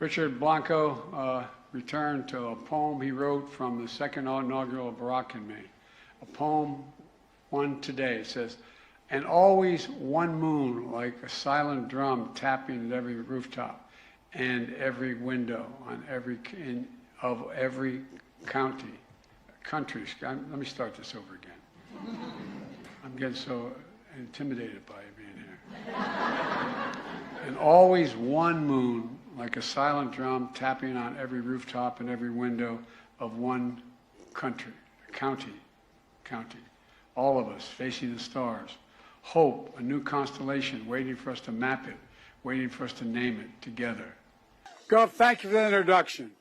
Richard Blanco returned to a poem he wrote from the second inaugural of Barack and me. A poem, one today. It says, "And always one moon like a silent drum tapping at every rooftop and every window on of every country. Let me start this over again. I'm getting so intimidated by you being here. And always one moon like a silent drum tapping on every rooftop and every window of one county. All of us facing the stars. Hope, a new constellation waiting for us to map it, waiting for us to name it together." Gov, thank you for the introduction.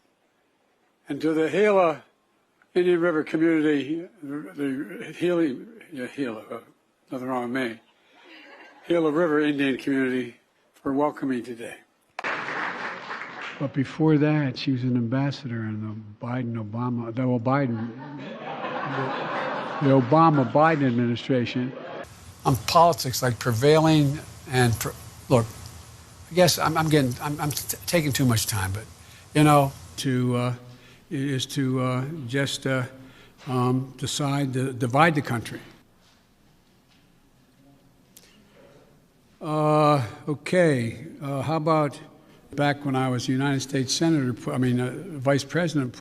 And to the Gila Indian River community, the Gila, nothing wrong with me, Gila River Indian community for welcoming today. But before that, she was an ambassador in the Obama-Biden administration. On politics, like prevailing and look, I guess I'm taking too much time, but you know, just decide to divide the country. Okay, how about back when I was United States Senator, Vice President,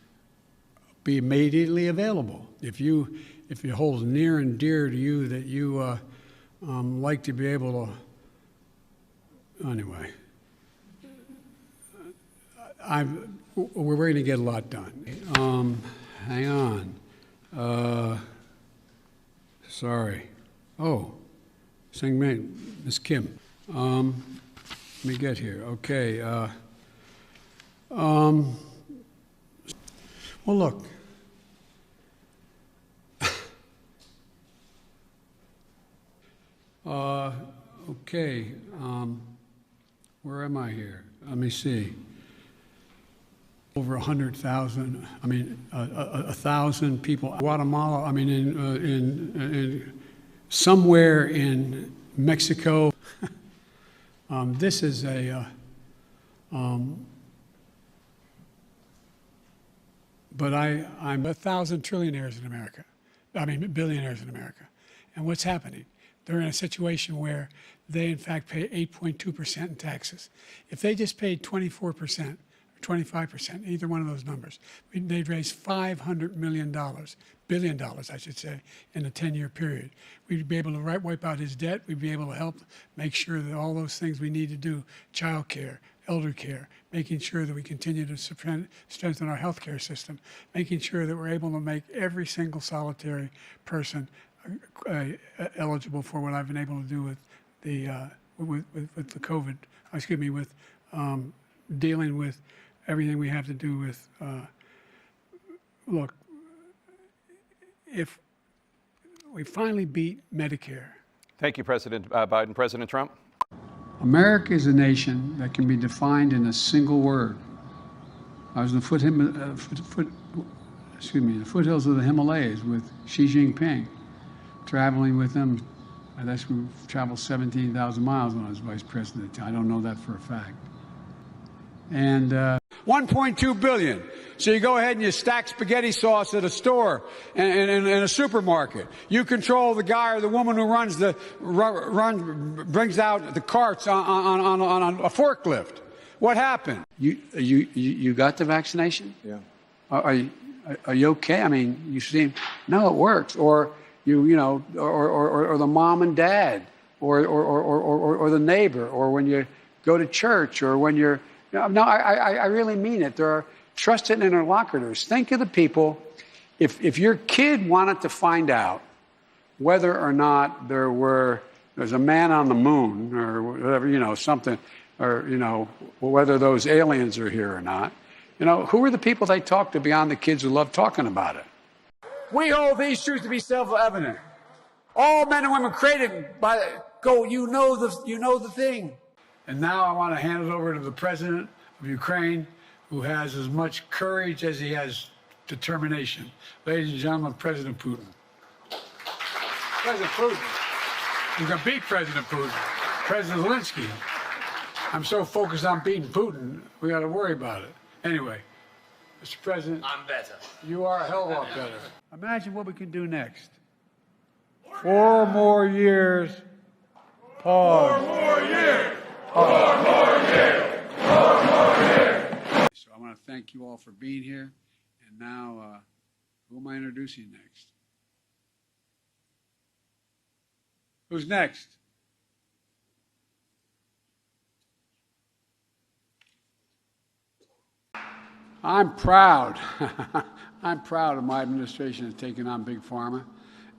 be immediately available. If it holds near and dear to you that you like to be able to, anyway, we're going to get a lot done. Hang on. Sorry. Oh, Miss Kim. Let me get here. Okay. Well, look. Okay. Where am I here? Let me see. Over 100,000. 1,000 people. Guatemala. In somewhere in Mexico. This is but I'm 1,000 trillionaires in America. Billionaires in America. And what's happening? They're in a situation where they, in fact, pay 8.2% in taxes. If they just paid 24%, 25%, either one of those numbers, they'd raise $500 billion, I should say, in a 10-year period. We'd be able to wipe out his debt. We'd be able to help make sure that all those things we need to do, child care, elder care, making sure that we continue to strengthen our health care system, making sure that we're able to make every single solitary person eligible for what I've been able to do with the COVID, with dealing with everything we have to do with, look, if we finally beat Medicare. Thank you, President Biden. President Trump? America is a nation that can be defined in a single word. I was in the foothills of the Himalayas with Xi Jinping, traveling with him. I guess we traveled 17,000 miles when I was vice president. I don't know that for a fact. And 1.2 billion. So you go ahead and you stack spaghetti sauce at a store and in a supermarket. You control the guy or the woman who brings out the carts on a forklift. What happened? You got the vaccination? Yeah. Are you okay? You seem, no, it works. Or or the mom and dad, or the neighbor, or when you go to church, or when you're. No, I really mean it. There are trusted interlocutors. Think of the people. If your kid wanted to find out whether or not there's a man on the moon or whatever, something, or, whether those aliens are here or not, who are the people they talk to beyond the kids who love talking about it? We hold these truths to be self-evident. All men and women created by you know the thing. And now I want to hand it over to the president of Ukraine, who has as much courage as he has determination. Ladies and gentlemen, President Putin. President Putin. You can beat President Putin. President Zelensky. I'm so focused on beating Putin, we got to worry about it. Anyway, Mr. President. I'm better. You are a hell of a lot better. Imagine what we can do next. 4 more years. Pause. 4 more years. Pause. 4 more years. 4 more years. So I want to thank you all for being here. And now, who am I introducing next? Who's next? I'm proud. I'm proud of my administration has taken on Big Pharma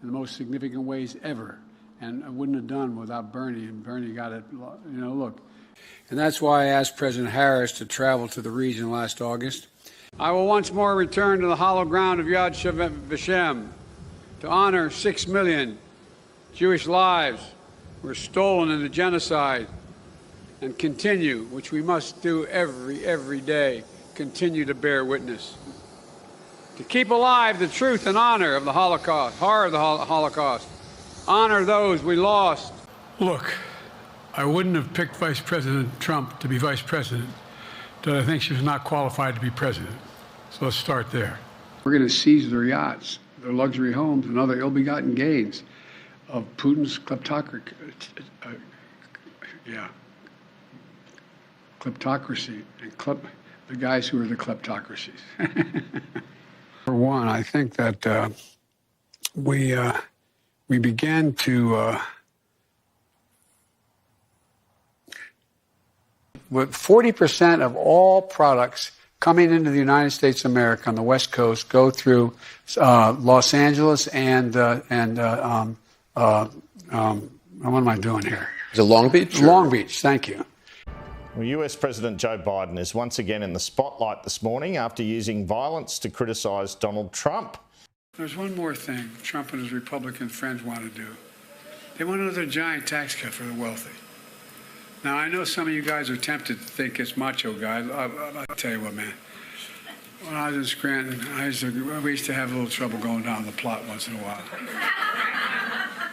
in the most significant ways ever. And I wouldn't have done without Bernie, and Bernie got it, you know, look. And that's why I asked President Harris to travel to the region last August. I will once more return to the hollow ground of Yad Vashem to honor 6 million Jewish lives were stolen in the genocide, and continue, which we must do every day, continue to bear witness. To keep alive the truth and honor of the Holocaust, horror of the Holocaust, honor those we lost. Look, I wouldn't have picked Vice President Trump to be Vice President, but I think she was not qualified to be President. So let's start there. We're going to seize their yachts, their luxury homes, and other ill-begotten gains of Putin's kleptocracy. Kleptocracy and the guys who are the kleptocracies. For one, I think that we began to with 40% of all products coming into the United States of America on the West Coast go through Los Angeles and what am I doing here? Is it Long Beach? Long Beach, thank you. Well, US President Joe Biden is once again in the spotlight this morning after using violence to criticise Donald Trump. There's one more thing Trump and his Republican friends want to do. They want another giant tax cut for the wealthy. Now, I know some of you guys are tempted to think it's macho guy. I'll tell you what, man. When I was in Scranton, we used to have a little trouble going down the plot once in a while.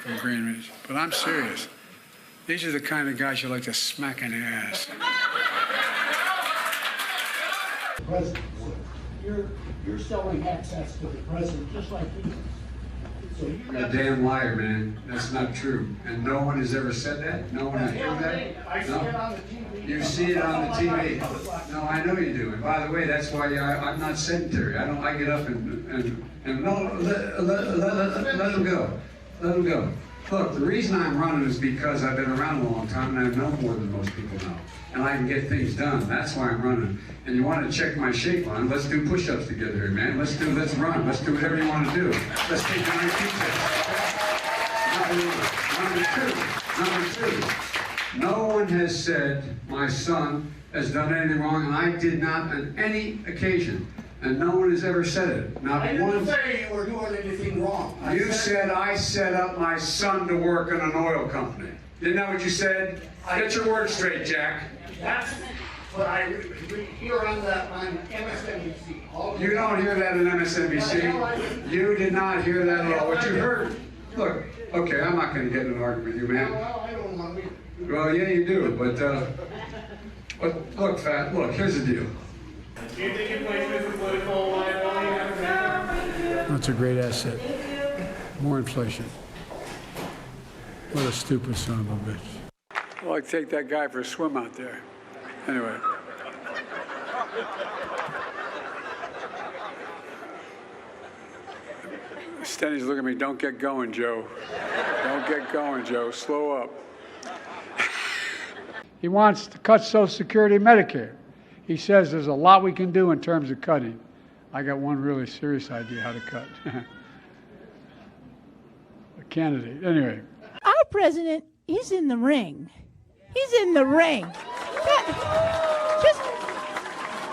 From Green Ridge. But I'm serious. These are the kind of guys you like to smack in the ass. President, you're selling access to the president just like he is. So You're a damn liar, man. That's not true. And no one has ever said that? No one has heard that? I see it on the TV. You see it on the TV. No, I know you do. And by the way, that's why I'm not sedentary. I get up and no, let him go. Let him go. Look, the reason I'm running is because I've been around a long time and I know more than most people know. And I can get things done. That's why I'm running. And you want to check my shape line, let's do push-ups together here, man. Let's run. Let's do whatever you want to do. Let's take the nice pizza. Number two, no one has said my son has done anything wrong, and I did not on any occasion. And no one has ever said it. Not I one. didn't say you were doing anything wrong. You said I set up my son to work in an oil company. Isn't that what you said? Get your words straight, Jack. That's what I hear on MSNBC. You don't hear that on MSNBC. You did not hear that at all. What you heard, look, okay, I'm not going to get in an argument with you, man. Well, I don't want to. Well, yeah, you do, but look, Fat, look, here's the deal. Do you think it plays with the political liability? That's a great asset. More inflation. What a stupid son of a bitch. Well, I'd take that guy for a swim out there. Anyway. Stenny's looking at me, don't get going, Joe. Don't get going, Joe. Slow up. He wants to cut Social Security and Medicare. He says there's a lot we can do in terms of cutting. I got one really serious idea how to cut. A candidate. Anyway. Our president, he's in the ring. He's in the ring.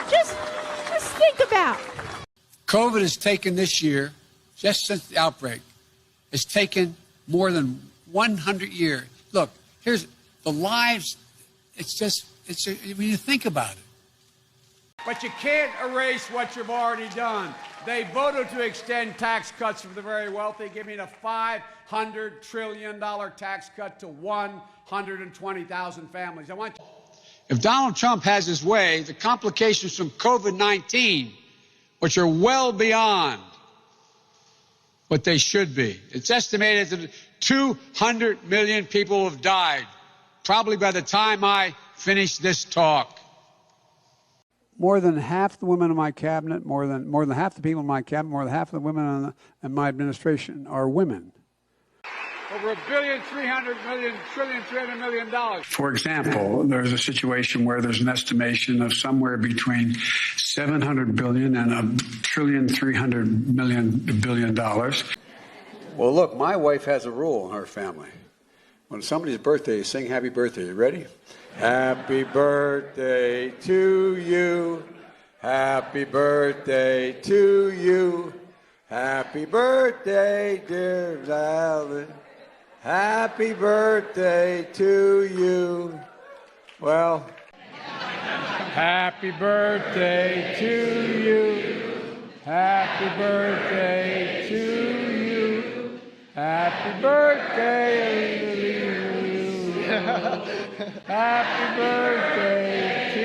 Just think about. COVID has taken this year, just since the outbreak, has taken more than 100 years. Look, here's the lives. When you think about it. But you can't erase what you've already done. They voted to extend tax cuts for the very wealthy, giving a $500 trillion tax cut to 120,000 families. If Donald Trump has his way, the complications from COVID-19, which are well beyond what they should be. It's estimated that 200 million people have died, probably by the time I finish this talk. More than half the women in my cabinet, more than half the people in my cabinet, more than half of the women in my administration are women. Over $1.3 billion. For example, there's a situation where there's an estimation of somewhere between $700 billion and $1.3 billion. Well, look, my wife has a rule in her family. When somebody's birthday, you sing happy birthday. You ready? Happy birthday to you. Happy birthday to you. Happy birthday, dear Valen. Happy birthday to you. Well, happy birthday to you. Happy birthday to you. Happy birthday to you. Happy birthday to you.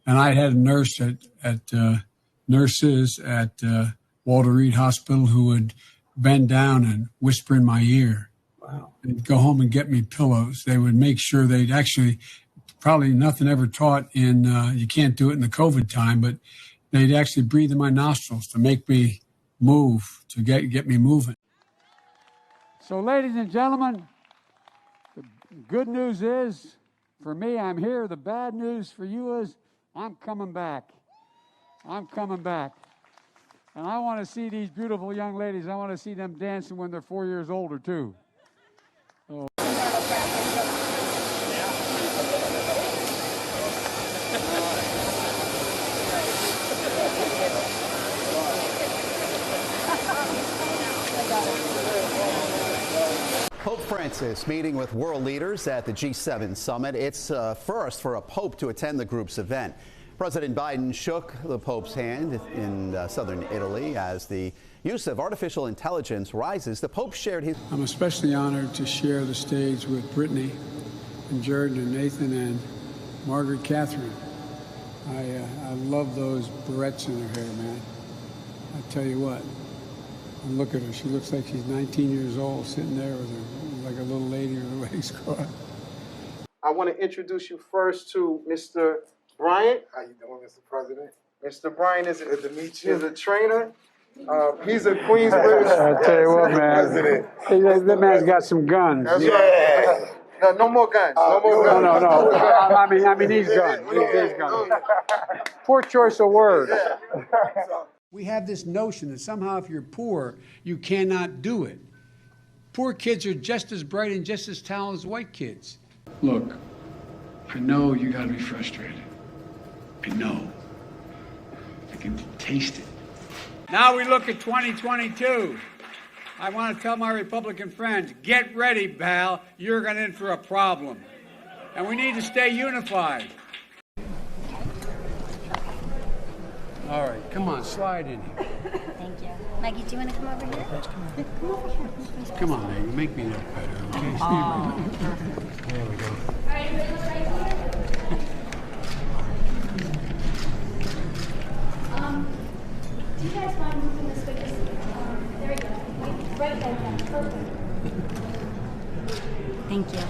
And I had a nurse nurses at Walter Reed Hospital who would bend down and whisper in my ear. Wow. They'd go home and get me pillows. They would make sure they'd actually, probably nothing ever taught in, you can't do it in the COVID time, but they'd actually breathe in my nostrils to make me move, to get me moving. So ladies and gentlemen, the good news is, for me, I'm here. The bad news for you is, I'm coming back. I'm coming back. And I want to see these beautiful young ladies. I want to see them dancing when they're 4 years older, too. Oh. Pope Francis meeting with world leaders at the G7 summit. It's first for a pope to attend the group's event. President Biden shook the Pope's hand in southern Italy as the use of artificial intelligence rises. The Pope shared his... I'm especially honored to share the stage with Brittany and Jordan and Nathan and Margaret Catherine. I love those barrettes in her hair, man. I tell you what. And look at her. She looks like she's 19 years old, sitting there with her, like a little lady with her legs crossed. I want to introduce you first to Mr. Bryant. How you doing, Mr. President? Mr. Bryant is Good to meet you. a trainer. He's a Queensbridge. I tell you what, man. That man's got some guns. That's right. No more guns. No more guns. No. I mean, these guns. These guns. Poor choice of words. We have this notion that somehow if you're poor, you cannot do it. Poor kids are just as bright and just as talented as white kids. Look, I know you got to be frustrated. I know. I can taste it. Now we look at 2022. I want to tell my Republican friends, get ready, pal. You're going in for a problem. And we need to stay unified. All right, come on, slide in here. Thank you. Maggie, do you want to come over here? Come over here. Come on, Maggie, make me look better, okay? There we go. All right, everybody look right here. Do you guys mind moving this way? There we go. Right there, perfect. Thank you.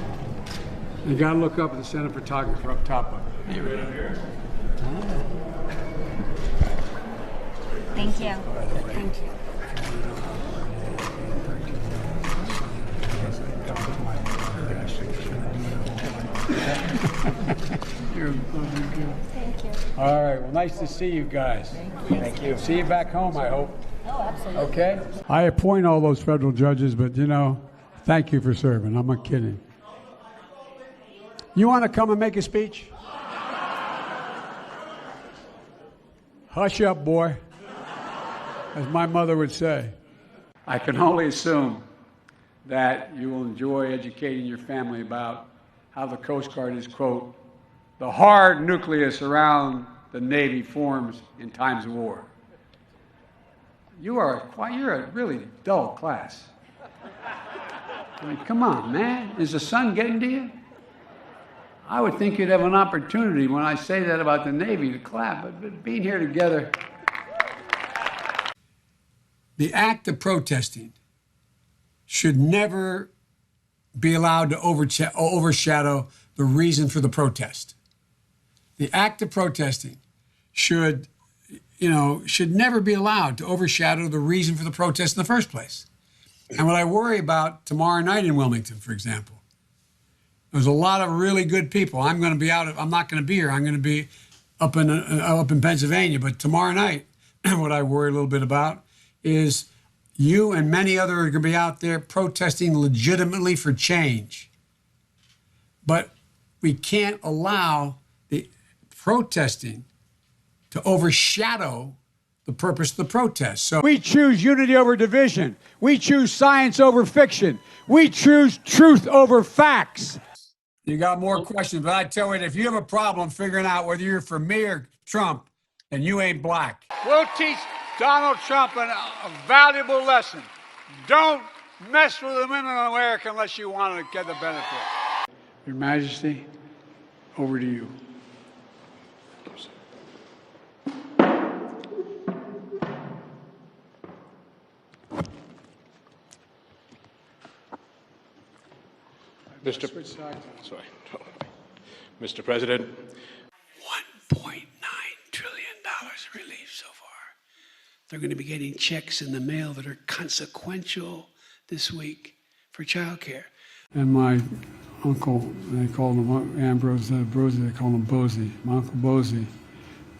You gotta look up at the center photographer up top of it. Here we go. Thank you. Thank you. Thank you. All right, well, nice to see you guys. Thank you. See you back home, I hope. Oh, absolutely. Okay? I appoint all those federal judges, but, you know, thank you for serving. I'm not kidding. You want to come and make a speech? Hush up, boy, as my mother would say. I can only assume that you will enjoy educating your family about how the Coast Guard is, quote, the hard nucleus around the Navy forms in times of war. You're a really dull class. I mean, come on, man. Is the sun getting to you? I would think you'd have an opportunity when I say that about the Navy to clap, but being here together. The act of protesting should never be allowed to overshadow the reason for the protest. The act of protesting should never be allowed to overshadow the reason for the protest in the first place. And what I worry about tomorrow night in Wilmington, for example, there's a lot of really good people. I'm going to be out. I'm not going to be here. I'm going to be up in Pennsylvania. But tomorrow night, what I worry a little bit about is you and many others are going to be out there protesting legitimately for change. But we can't allow the protesting to overshadow the purpose of the protest. So we choose unity over division. We choose science over fiction. We choose truth over facts. You got more questions, but I tell you, if you have a problem figuring out whether you're for me or Trump, then you ain't black. We'll teach Donald Trump a valuable lesson. Don't mess with the women in America unless you want to get the benefit. Your Majesty, over to you. Mr. President. $1.9 trillion relief so far. They're going to be getting checks in the mail that are consequential this week for childcare. And my uncle, they called him Ambrose Brosey, they called him Bozy. My Uncle Bozy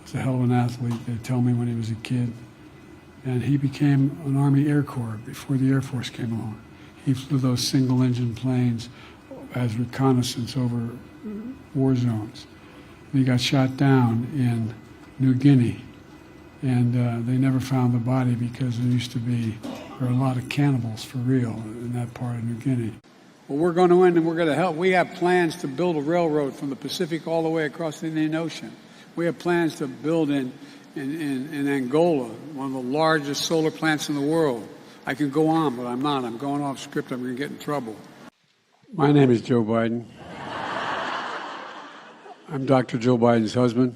was a hell of an athlete, they tell me, when he was a kid. And he became an Army Air Corps before the Air Force came along. He flew those single-engine planes as reconnaissance over war zones. He got shot down in New Guinea, and they never found the body because there were a lot of cannibals for real in that part of New Guinea. Well, we're going to end and we're going to help. We have plans to build a railroad from the Pacific all the way across the Indian Ocean. We have plans to build in Angola, one of the largest solar plants in the world. I can go on, but I'm not. I'm going off script. I'm going to get in trouble. My name is Joe Biden. I'm Dr. Joe Biden's husband.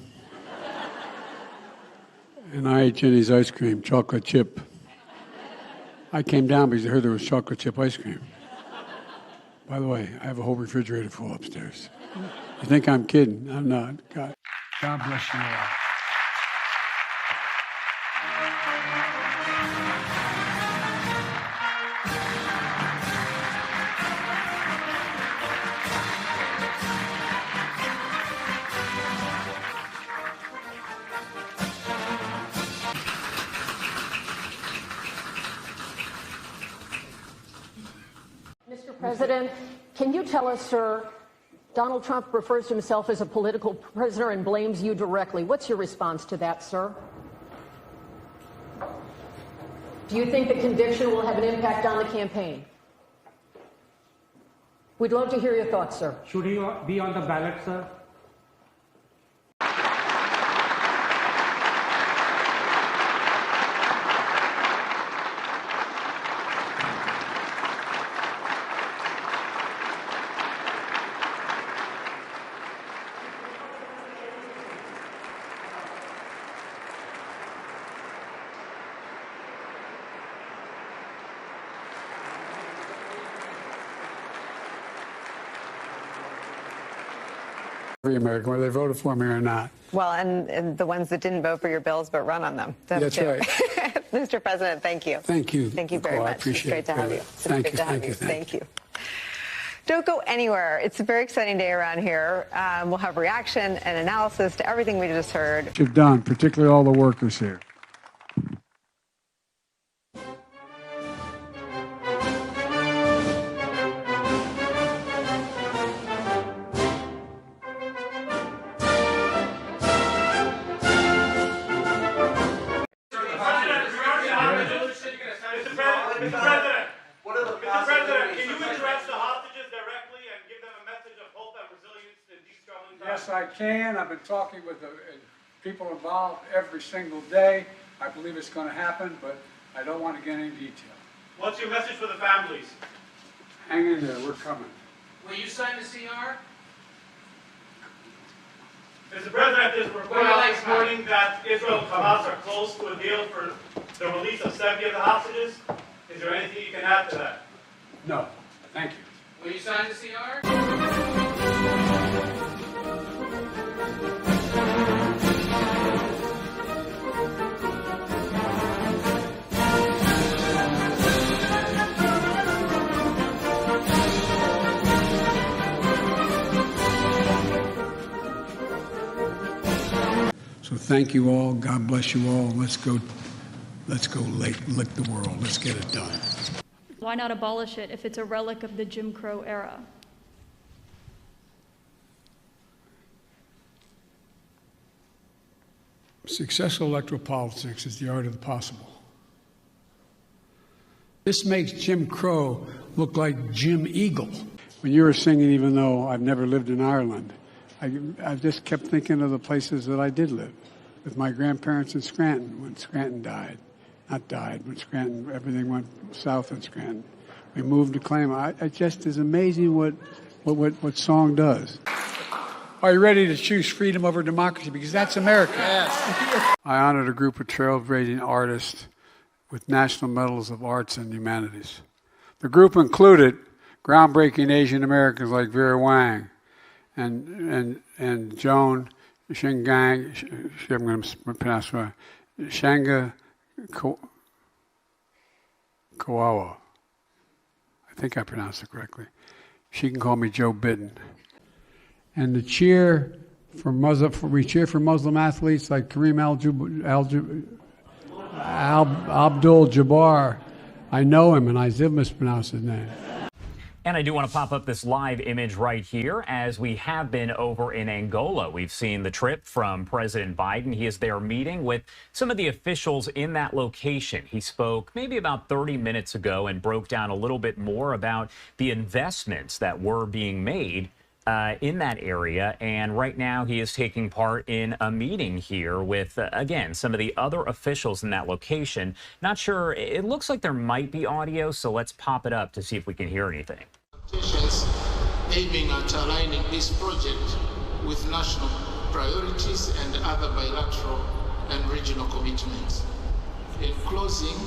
And I ate Jenny's ice cream, chocolate chip. I came down because I heard there was chocolate chip ice cream. By the way, I have a whole refrigerator full upstairs. You think I'm kidding? I'm not. God bless you all. Mr. President, can you tell us, sir, Donald Trump refers to himself as a political prisoner and blames you directly. What's your response to that, sir? Do you think the conviction will have an impact on the campaign? We'd love to hear your thoughts, sir. Should he be on the ballot, sir? Every American, whether they voted for me or not. Well, and the ones that didn't vote for your bills but run on them. That's right. Mr. President, thank you. Thank you. Thank you very Nicole, I much. appreciate It's great to have you. Thank you. Thank you. Don't go anywhere. It's a very exciting day around here. We'll have reaction and analysis to everything we just heard. You've done, particularly all the workers here. Mr. President, can you address the hostages directly and give them a message of hope and resilience in these troubling times? Yes, I can. I've been talking with the people involved every single day. I believe it's going to happen, but I don't want to get any detail. What's your message for the families? Hang in there. We're coming. Will you sign the CR? Mr. President, there's report out this morning that Israel and Hamas are close to a deal for the release of 70 of the hostages. Is there anything you can add to that? No. Thank you. Will you sign the CR? So thank you all. God bless you all. Let's go lick the world. Let's get it done. Why not abolish it if it's a relic of the Jim Crow era? Successful electoral politics is the art of the possible. This makes Jim Crow look like Jim Eagle. When you were singing, even though I've never lived in Ireland, I just kept thinking of the places that I did live with my grandparents in Scranton when Scranton died. Not died, when Scranton, everything went south in Scranton. We moved to Claymont. It just is amazing what song does. Are you ready to choose freedom over democracy? Because that's America. Yes. I honored a group of trailblazing artists with national medals of arts and humanities. The group included groundbreaking Asian Americans like Vera Wang and Joan Shingang. I'm going to pronounce it right. Shanga Kawawa. I think I pronounced it correctly. She can call me Joe Biden. And we cheer for Muslim athletes like Kareem Abdul-Jabbar. I know him, and I did mispronounce his name. And I do want to pop up this live image right here as we have been over in Angola. We've seen the trip from President Biden. He is there meeting with some of the officials in that location. He spoke maybe about 30 minutes ago and broke down a little bit more about the investments that were being made in that area. And right now he is taking part in a meeting here with, again, some of the other officials in that location. Not sure. It looks like there might be audio, so let's pop it up to see if we can hear anything. Aiming at aligning this project with national priorities and other bilateral and regional commitments. In closing,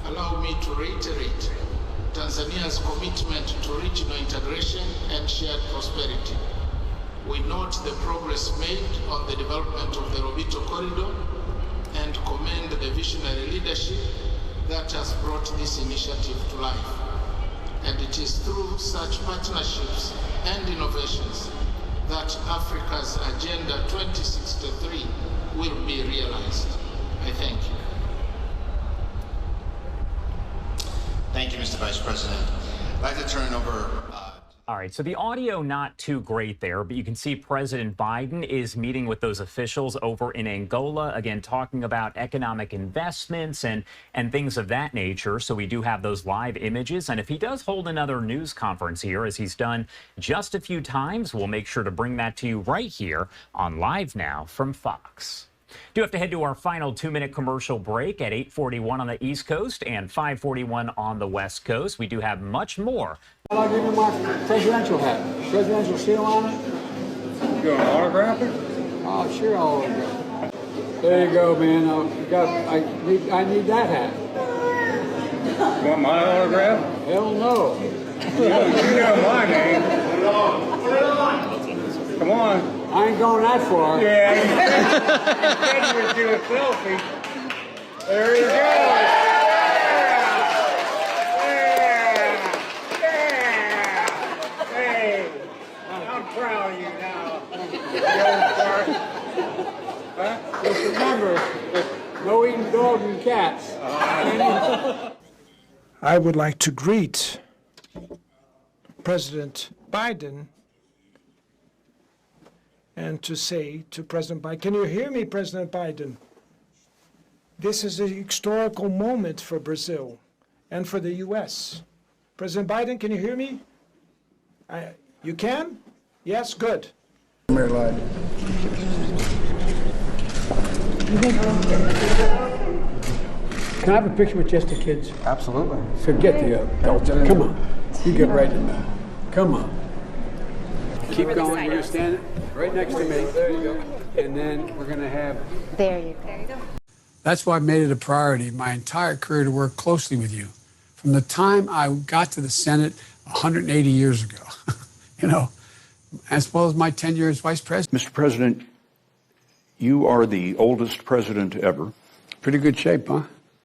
allow me to reiterate Tanzania's commitment to regional integration and shared prosperity. We note the progress made on the development of the Lobito Corridor and commend the visionary leadership that has brought this initiative to life. And it is through such partnerships and innovations that Africa's Agenda 2063 will be realized. I thank you. Thank you, Mr. Vice President. I'd like to turn it over. All right, so the audio not too great there, but you can see President Biden is meeting with those officials over in Angola, again, talking about economic investments and things of that nature. So we do have those live images. And if he does hold another news conference here, as he's done just a few times, we'll make sure to bring that to you right here on Live Now from Fox. Do have to head to our final 2-minute commercial break at 8:41 on the East Coast and 5:41 on the West Coast. We do have much more. I'll give you my presidential hat. Presidential seal on it. You going to autograph it? Oh, sure, I'll autograph it. There you go, man. I need that hat. You want my autograph? Hell no. You know my name. Come on. I ain't going that far. Yeah, he was doing a selfie. There he goes. Hey, I'm proud of you now. Huh? Just remember, no eating dogs and cats. I would like to greet President Biden and to say to President Biden, can you hear me, President Biden? This is a historical moment for Brazil and for the U.S. President Biden, can you hear me? You can? Yes, good. Can I have a picture with just the kids? Absolutely. Forget the adults. Come on. You get right in there. Come on. Keep going. You're going to stand right next to me. There you go. And then we're going to have... There you go. That's why I've made it a priority my entire career to work closely with you. From the time I got to the Senate 180 years ago, you know, as well as my tenure as vice president. Mr. President, you are the oldest president ever. Pretty good shape, huh?